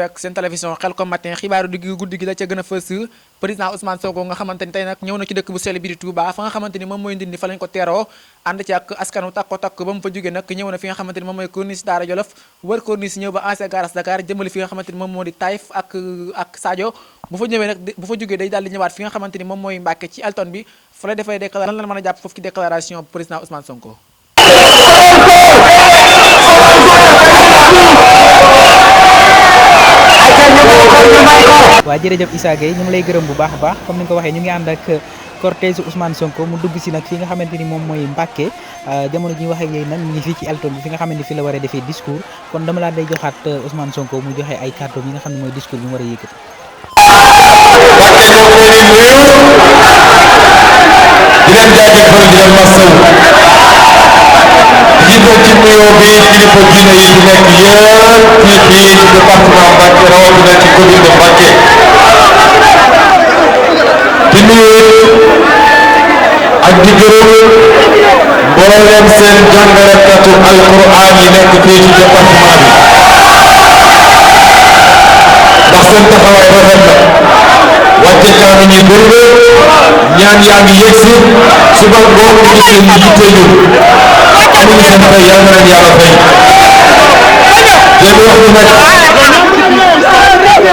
ak seen télévision Khelcom matin xibaaru digg guddi gi la ca gën a fës président Ousmane Sonko nga xamante ni tey nag ñëw na ci dëkk bu sell bi di Touba fa nga xamante ni moom mooy Ndindi fa lañ ko teeroo ànd ci ak askanu takko takk ba mu fa jógee nag ñëw na fi nga xamante ni moom mooy corniche Daara Jolof wër corniche ñëw ba ancien garage Dakar jëmale fi nga xamante ni moom moo di Taïf ak Sadio bu fa ñëwee nag bu fa jógee day daal di ñëwaat fi nga xamante ni moom mooy Mbàkke ci Elton bi fa lay defay déclaration lan la mën a jàpp foofu ci déclaration président Ousmane Sonko. waa jërëjëf Issa Gueye ñu ngi lay gërëm bu baax a baax comme ni nga ko waxee ñu ngi ànd ak cortège Ousmane Sonko mu dugg si nag fi nga xamante ni moom mooy Mbàkke jamono ji ñu waxee yéen nag ñu ngi fii ci Elton bi fi nga xamante ni fi la war a defee discours kon dama laa day joxaat Ousmane Sonko mu joxe ay kàddoom yi nga xam ne mooy discours bi mu war a yëkkati. di leen jaajëfal di leen masawu jiital ci nuyoo bi kilifa diine yi fi nekk yëpp fii ci département Mbacké rawatina ci commune de Mbacké di nuyu ak di gërëm mbooleem seen jàngalekatu alquran yi nekk fii ci département bi ndax seen taxawaay rafet na wàcce kaami ñi bëri ñaan yaa ngi yegsi suba ngoon ñu seen yitte ñu amuñu seen fay yal na leen yàlla fay leen wax ni nag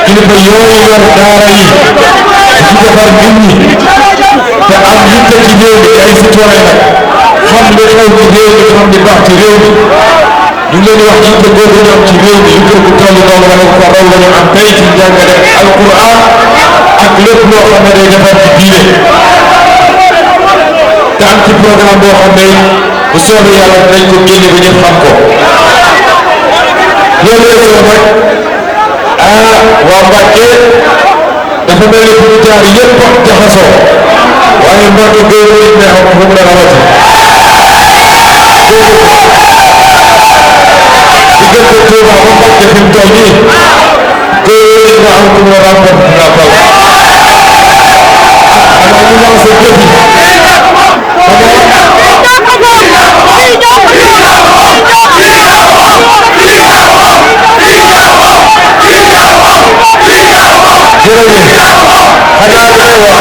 kilifa yooyu yor daara yi di defar nit ñi te am yitte ci réew mi ay citoyen nag xam li xew ci réew mi xam li baax ci réew mi ñu ngi leen di wax yitte googu ñu am ci réew mi yitte bu toll noonu wala ko raw la ñu am tey ci njàngale alquran ak lépp loo xam ne day defar ci diine te am ci programme boo xam ne bu soobee yàlla dinañ ko génne ba ñëpp xam ko loolu yëpp nag waa Mbacké dafa mel ni fu ñu jaar yëpp jaxasoo waaye Mbacké góor yi ne xam fu mu la rawati diggante Touba ba Mbacké fi mu toll nii góor yi nga am ku mu la ràmpal xanaa ñu lancé défi jërëjëf xanaa li may wax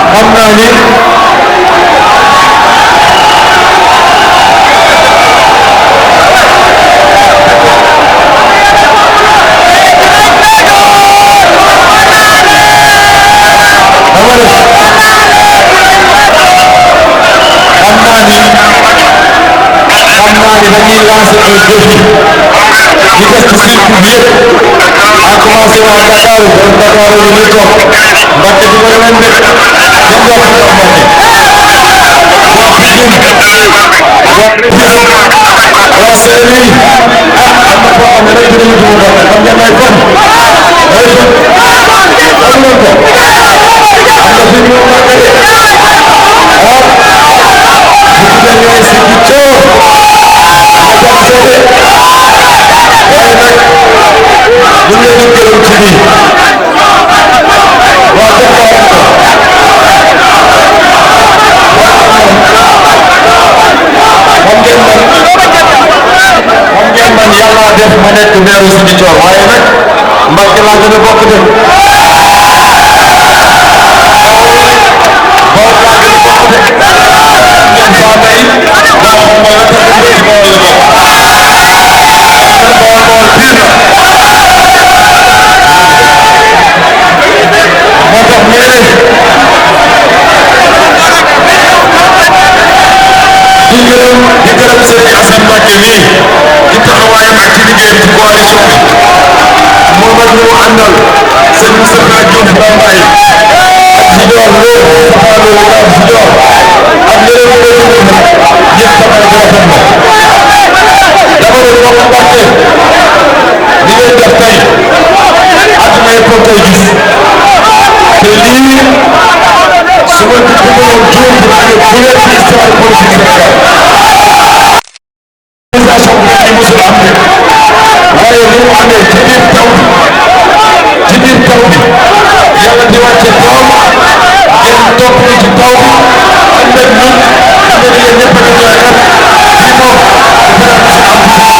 xam naa ni dañuy lancer un défi ñu def ci circuit bi yëpp à commencer par Dakar Dakar yi ñuy toog Mbacké di ko leen def ñoom ñoo ko toog Mbacké waa Pikine waa Saint-Louis am na foo xam ne rek dinañu dugg doon xam ngeen ay fan ay fan am ngeen ko am na fi ñu Mbacké de bu tuddee ñooy si di coow waaye nag ñu ngi leen di gërëm ci lii waa jox ko xam ngeen man yàlla def ma nekk meeru Ziguinchor waaye nag Mbacké laa gën a bokk de Bawol laa gën a bokk de ngeen faa tey ndax ma la tax ci Bawol la bokk moo tax ñu ne di gërëm Serigne Assane Mbacké nii ci taxawaayam ak ci liggéeyam ci coalition bi moom ak ñu mu àndal sëñ Moustapha Diouf Bambaye ak Zidor Lo Fapal Lo ak Zidor ak ñeneen ñu koy dugg nag ñëpp taxaw bi rafet na dama doon wax Mbacké li ngeen def tey àdduna yëpp a koy gis te lii su ma bëggoon juum bu leen ci histoire politique Sénégal organisation bi ñu musul am de waaye ni mu amee ci biir taw bi yàlla di wàcce taw ngeen topp ci taw bi ànd ak ñun ànd ak yéen ñëpp a ko yaakaar lii moom dafa musul am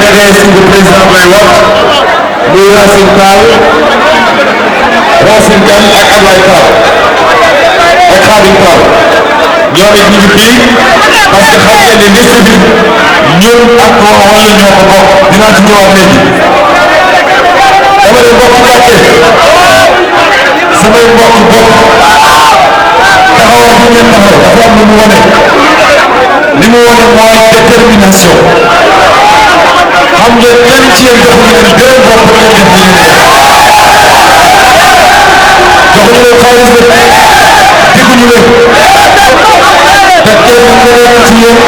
PDS bu président Abdoulaye Wade muy Racine Tall Racine Kane ak Ablaye Tall ak Khadim Tall ñoom it ñu ngi fii parce que xam ngeen ne liste bi ñun ak wala ñoo ko bokk dinaa ci ñëwaat léegi dama ne mbokk Mbàkke samay mbokk bopp taxawaay bi ngeen taxaw dafa am lu mu wane li mu wane mooy détermination xam ngeen kenn ci yéen joxuñu leen gërëm bopp ngeen def li ngeen def joxuñu leen xaalis de digguñu leen te kenn ku nekk ci yéen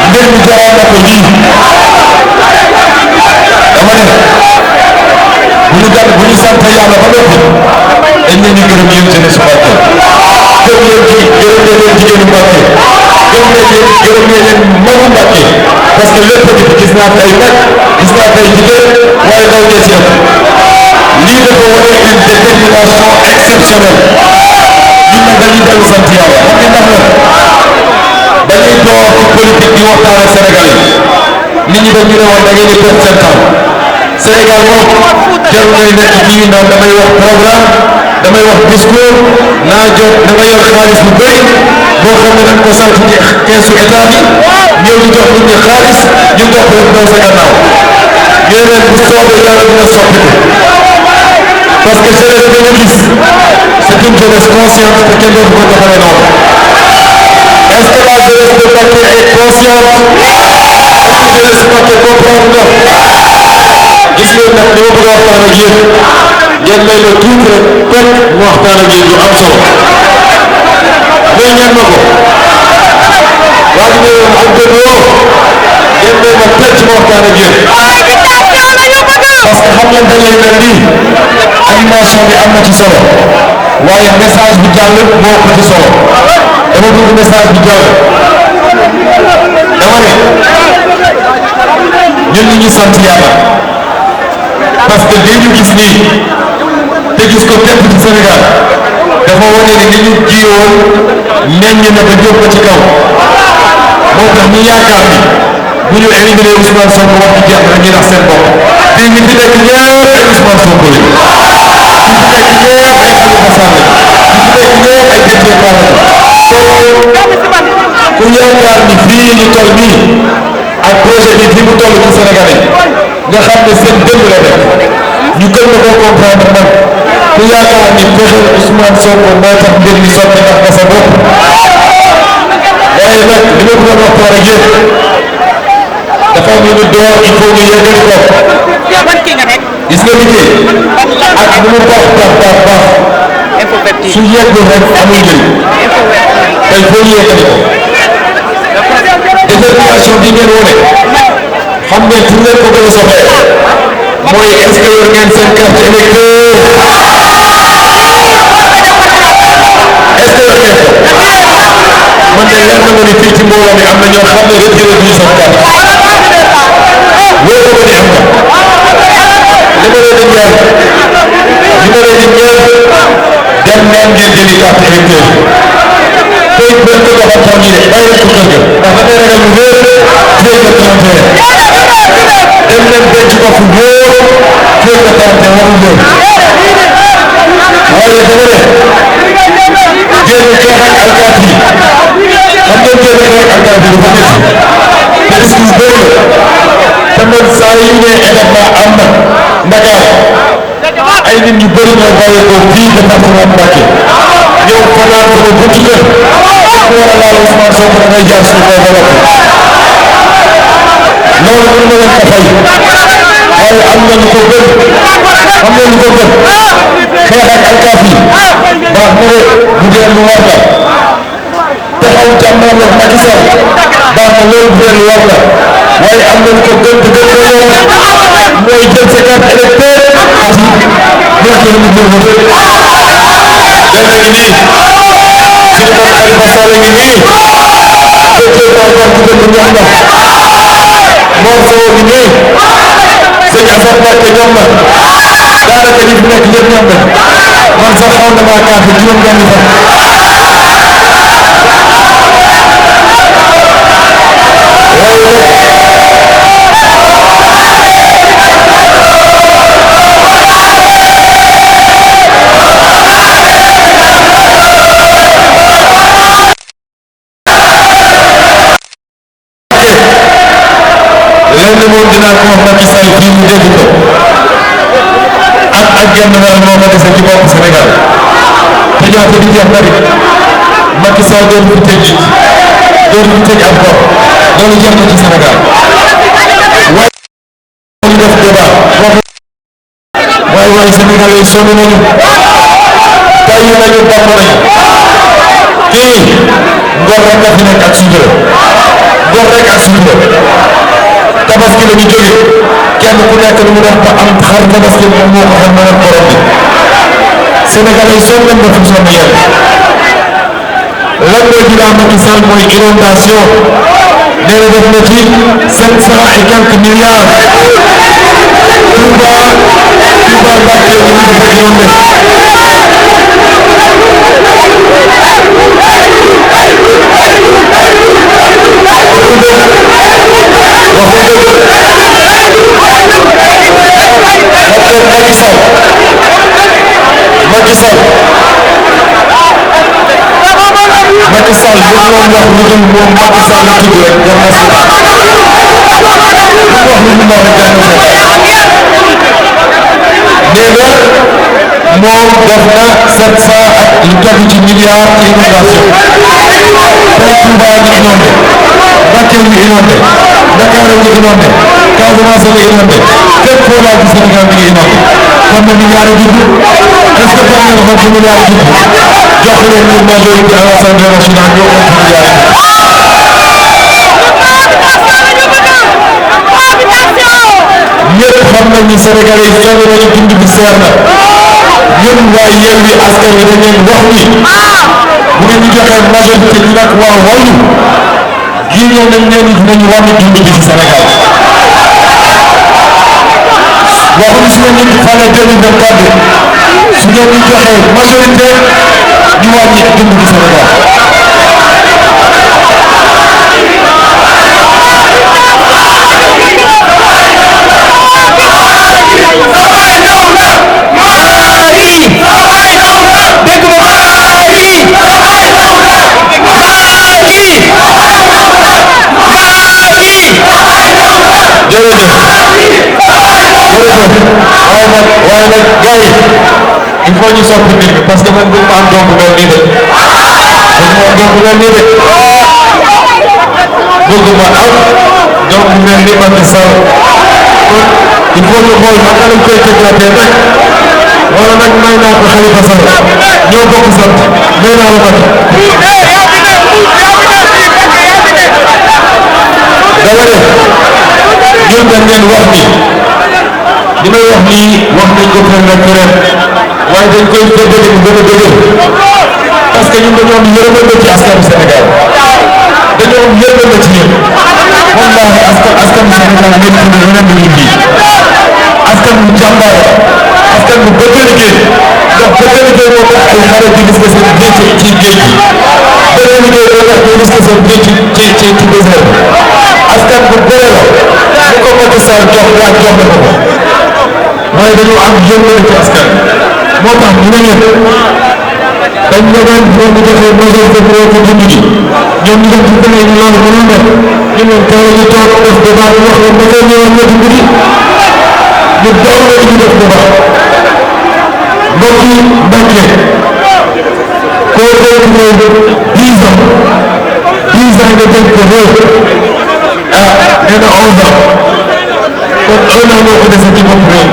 mbir mi jaral na ko lii dama ne bu ñu sant yàlla ba noppi dañ leen di gërëm yéen jeunesse Mbacké gërëm leen ci gërëm leen jigéenu Mbacké gërëm leen magu Mbacké parce que lépp di gis naa tey mag gis naa tey jigéen waaye ndaw ñee ci ëpp lii dafa wane une détermination exceptionnelle ñun nag dañuy dellu sant yàlla xam nga ndax nag dañuy door ci politique di waxtaan ak Sénégal yi nit ñi dañu ne woon da ngeen di perte seen temps Sénégal moom jarul ngay nekk fii naan damay wax programme damay wax discours naa jot dama yor xaalis bu bëri boo xam ne dañ ko sant ci keesu état bi ñëw ñu jox nit ñi xaalis ñu topp rek daw sa gannaaw ñu ne leen bu soobee yàlla dina soppiku parce que jeunesse bi nga gis c'est une jeunesse consciente te kenn dootu ko doxalee noonu est-ce que la jeunesse de Mbacké est consciente est-ce que jeunesse Mbacké comprendre na gis ngeen nag li ma bëgg a waxtaan ak yéen ngeen may la tuuti rek toog mu waxtaan ak yéen lu am solo may ngeen ma ko waa ji ne am gën yoo ngeen may ma teg ci ma waxtaan ak yéen parce que xam ngeen dañuy mel nii animation bi am na ci solo waaye message bi jàll moo ko ci solo dama bëgg message bi jàll dama ne ñun ñu ngi sant yàlla parce que lii ñu gis nii te gis ko képp ci Sénégal dafa wane ni li ñu jiwoon meññ na ba jóg ko ci kaw moo tax ñu yaakaar ni bu ñu éliminé Ousmane Sonko wax ci jeex rek ñu nax seen bopp fii ñi fi nekk ñëpp ay Ousmane Sonko lañu ñi fi nekk ñëpp ay Khalifa Sall ñi fi nekk ñëpp ay Déthié Fall ku yaakaar ni fii ñu toll nii ak projet bi fi mu toll ci Sénégalais nga xam ne seen dënd la def ñu gën na koo comprendre man ku yaakaar ni projet Ousmane Sonko moo tax mbir mi sotti ndax na sa bopp waaye nag li ma bëggoon waxtaan ak yéen dafa am lu ñu door il faut ñu yeggali ko gis nga liggéey ak lu mu baax su yeggul rek amul njëriñ tey foo ñu yeggali ko détermination bi ngeen wone xam ngeen fu ngeen ko gën a soxee mooy est-ce que yor ngeen seen carte électeur est-ce que yor ngeen ko man de leer na ma ni fii ci mbooloo mi am na ñoo xam ne retiré duñu seen carte wóor ko ni am na li ma leen di ñaan dem leen ngeen jëli carte électeur tey bu leen ko joxoon tool yi de bàyyi leen ko kër ga ndax dafay ragal lu wér fii ko 31 dem leen denc ko fu wóor fii ko 31 waxu wóor waaye dama ne génn xeex ak alkaati yi xam ngeen génn xeex ak alkaati yi dafa métti te risque yu bëri la te man saa yu ne événement am na Ndakaar ay nit ñu bëri ñoo bàyyeekoo fii département Mbacké ñëw fanaan sama buntu kër ku war a laal Ousmane Sonko da ngay jaar suñu kaw ba noppi loolu mënu ma leen ko fay waaye am na lu ko gën xeex ak alkaati yi baax na de bu dee lu war la taxaw jàmmaarloo Macky Sall baax na loolu bu dee lu war la waaye am na lu ko gën te gën ko yow mooy jël sa carte électeur ak nekk na mu jël ko benn ngi nii suñu man Khalifa Sall ngi nii docteur Babacar Touré ñoom la Mor Sow ngi nii sëñ Assane Mbacké ñoom la daanaka ñi fi nekk ñëpp ñoom la man sax xaw na maa carte juróom-benn fan waaye lenn moom dinaa ko wax Macky Sall fii mu dégg ko ak genn wàll moo ko dese ci bopp Sénégal te ñaata di jeex bari Macky Sall doon fi tëj ab bopp loolu jeex na ci Sénégal waaye ñu def débat waaye Sénégalais yi sonn nañu tàyyi nañu bàmm nañu fii ngor rek a fi nekk ak sutura ngor rek ak sutura tabaski la ñu jóge kenn ku nekk lu mu def ba am xar tabaski moom moo ko xam ne ak borom bi Sénégalais yi sonn nañ ba fu sonn yéen lan mooy bilan Macky Sall mooy inondation nee na def na ci 500 et quelques milliards Touba Mbacké ñu ngi ko inondé Macky Sall Macky Sall bu ñu doon wax lu dul moom Macky Sall la tudd rek jar na si lu wax lu dul moom rek jar na nee na moom def na 700 ak lu tegu ci milliards ci inondation tey Touba ñu inondé Mbacké ñu inondé Dakar ñu inondé Casamance ñu inondé fépp foo laal ci Sénégal mi ngi inondé kon na milliards yi dugg est-ce que jox ngeen ko ci milliards yi dugg jox leen ñu majorité à l'Assemblée nationale ñoo ko ci milliards yi ñëpp xam nañ ni Sénégalais yi sonn nañu dund bi seer na ñun waa Yewwi Askan Wi dañ leen wax ni bu ngeen ñu joxee majorité ñu nag waa Wallu yéen nañ leen dinañu wàññi dund bi ci Sénégal waxuñu su ngeen ñu falee 2024 su ngeen ñu joxee majorité ñu wàññi dund bi Sénégal waaye nag gars yi il faut ñu soppi mbir mi parce que man bëgg ma am doom bu mel nii de bëgg ma am doom bu mel nii de bëgg ma am doom bu mel nii Macky Sall kon il faut ñu xool naka lañ koy tëggatee nag wala nag may naa ko Khalifa Sall ñoo bokk sant may naa la Macky dama ne ñun dañ leen wax ni li may wax nii wax nañ ko fenn ak feneen waaye dañ koy dëgëral bu gën a dëgër parce que ñun dañoo am yërmande ci askanu Sénégal dañoo am yërmande ci yéen wallaahi askanu Sénégal nekk na leneen lu ñuy askan bu jàmbaar askan bu bëgg a liggéey ndax bëgg a liggéey moo tax ay xale di gis seen géej ci géej gi bëgg a liggéey moo tax ñu gis seen géej ci désert askan bu bëre la bu ko Macky Sall jox laaj jox na ko waaye dañoo am yërmande ci askan moo tax ñu ne leen dañ ne leen boo ko joxee majorité bu ko dund gi ñoom ñu dem ci bële ñu loolu mënul nekk ñu leen teel ñu toog def débat ñu wax leen ba tey ñëwoon nga dund gi ñu doon la ñu def débat mbokk yi Mbacké koo dégg ne 10 ans nga dégg ko réew nee na 11 ans kon 1 an moo ko dese ci bopp réew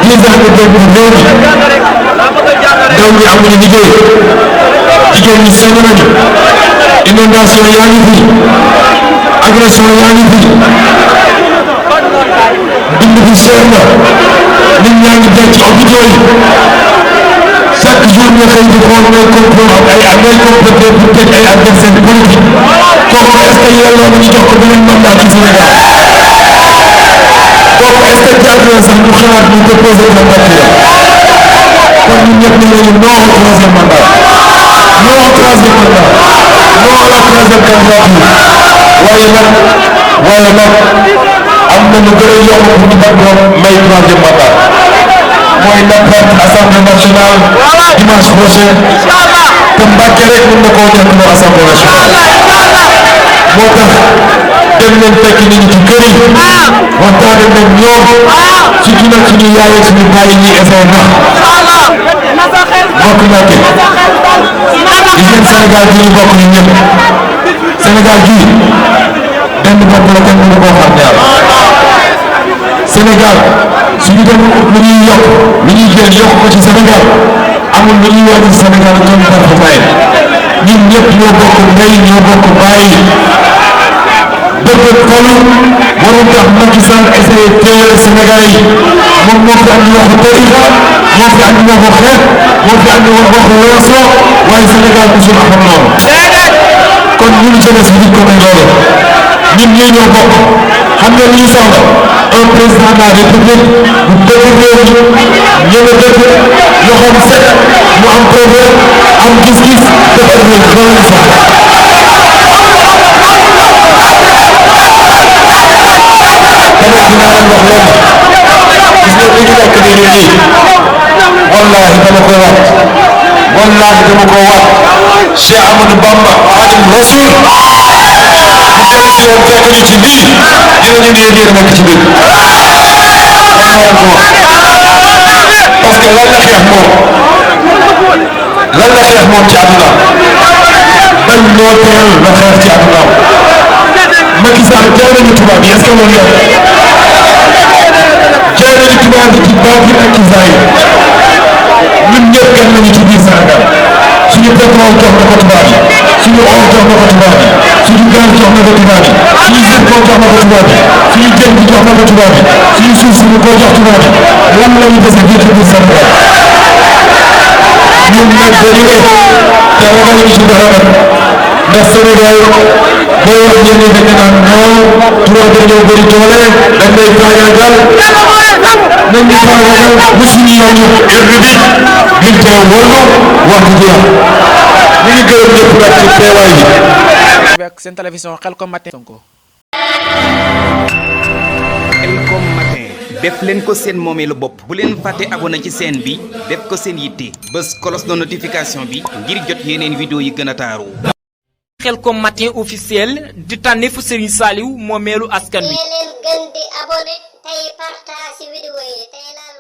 10 ans nga dégg réew mi ndaw ñi amuñu liggéey jigéen ñi sonn nañu inondation yaa ngi fi agression yaa ngi fi dund bi cher na nit ñaa ngi dee ci hôpitaux yi chaque jour nga xëy di xool ngay complot ngay complété pour tëj ay adversaire politique kooku est-ce que yelloo na ñu jox ko beneen mandat ci Sénégal kooku est-ce que jaar na sax ñu xalaat ñu déposé candidature kon ñun ñëpp ñu ngi non au troisième mandat non au troisième mandat non à la troisième candidature waaye nag am na lu gën a yomb pour ñu doon may troisième mandat mooy n'importe assemblée nationale dimanche prochain te Mbacké rek mën na koo nekk loo assemblée nationale moo tax dem leen fekk nit ñi ci kër yi waxtaan ak ñoom surtout nag suñu yaay ak suñu baay yi ñuy essayé nax mbokk Mbacké gis ngeen Sénégal gi ñu bokk ñu ñëpp Sénégal gii benn bopp la kenn mënu koo xam ñaar Sénégal suñu dem lu ñuy yokk lu ñuy jël yokk ko ci Sénégal amul lu ñuy wàññi Sénégal ñoom dafa may ñun ñëpp ñoo bokk ndey ñoo bokk bàyyi bëgg falu waroon tax Macky Sall essayé téere Sénégalais yi moom moo fi andi waxu tarixa moo fi andi waxu xeet moo fi andi waxu weesoo waaye Sénégal musul am noonu kon ñun jeunesse bi ko may loolu ñun ñii ñoo bokk xam nga li ñu soxla un président de la République bu bëgg réew mi ñëw a dëkk loxoom set mu am problème am gis-gis defar réew loolu la soxla tamit dinaa leen wax loolu gis nga li ñu nekk nii nii wallaahi dama ko waat wallaahi dama ko waat Cheikh Amadou Bamba Xaadimu Rasuul bu dellu si woon fekk ñu ci lii dinañu ne lii nekk ci biir parce que lan la xeex moom ci àdduna bañ nooteel la xeex ci àdduna Macky Sall jaay nañu tubaab yi est-ce que loolu yëpp jaay nañu tubaab yi ci baatin ak ci zaahir ñun ñëpp kenn nañu ci biir Sénégal suñu pétrole jox na ko tubaab yi suñu or jox na ko tubaab yi suñu gaz jox na ko tubaab yi suñu zircon jox na ko tubaab yi suñu jën bi jox na ko tubaab yi suñu suuf si ñu ko jox tubaab yi lan la ñu dese fii ci biir Sénégal ñun nag dañu ne te ragal ñu ci dara nag ndax Sénégal booy wax yéen ñi dañu naan non tubaab dañoo bëri doole dañ lay faagaagal nañ ñu faagaagal bu suñu yoon ñu invité bulletin wóolu wax di jeex ñu ngi gërëm ñëpp nag ci teewaay bi. avec seen télévision Khelcom Matin Sonko. Khelcom Matin def leen ko seen moomeelu bopp bu leen fàtte abonné ci chaîne bi def ko seen yitte bës cloche de notification bi ngir jot yeneen vidéo yi gën a taaru. Khelcom Matin officiel di tànneefu Serigne Saliou moomeelu askan wi. leen gën di abonné tey partage ci vidéo yi tey laal